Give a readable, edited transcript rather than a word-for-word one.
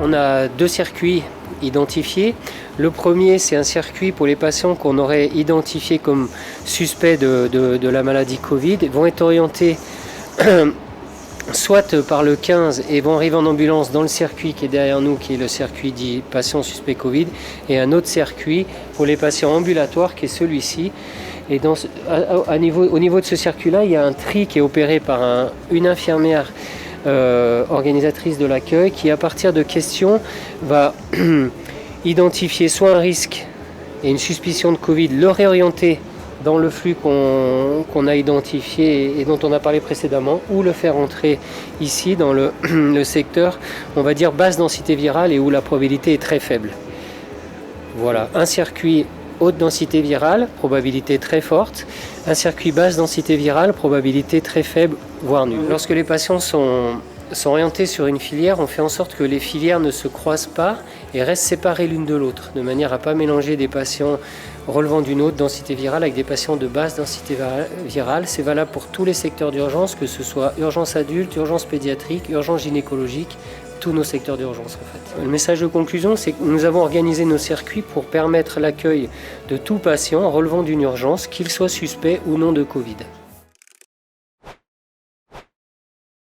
on a 2 circuits identifiés. Le premier, c'est un circuit pour les patients qu'on aurait identifiés comme suspects de la maladie Covid. Ils vont être orientés soit par le 15 et vont arriver en ambulance dans le circuit qui est derrière nous, qui est le circuit dit patient suspect Covid, et un autre circuit pour les patients ambulatoires qui est celui-ci. Et au niveau de ce circuit-là, il y a un tri qui est opéré par une infirmière organisatrice de l'accueil qui, à partir de questions, va identifier soit un risque et une suspicion de Covid, le réorienter dans le flux qu'on a identifié et dont on a parlé précédemment, ou le faire entrer ici dans le secteur, on va dire, basse densité virale et où la probabilité est très faible. Voilà, un circuit haute densité virale, probabilité très forte, un circuit basse densité virale, probabilité très faible, voire nulle. Lorsque les patients sont orientés sur une filière, on fait en sorte que les filières ne se croisent pas et restent séparées l'une de l'autre, de manière à ne pas mélanger des patients relevant d'une haute densité virale avec des patients de basse densité virale. C'est valable pour tous les secteurs d'urgence, que ce soit urgence adulte, urgence pédiatrique, urgence gynécologique, tous nos secteurs d'urgence en fait. Le message de conclusion, c'est que nous avons organisé nos circuits pour permettre l'accueil de tout patient relevant d'une urgence, qu'il soit suspect ou non de Covid.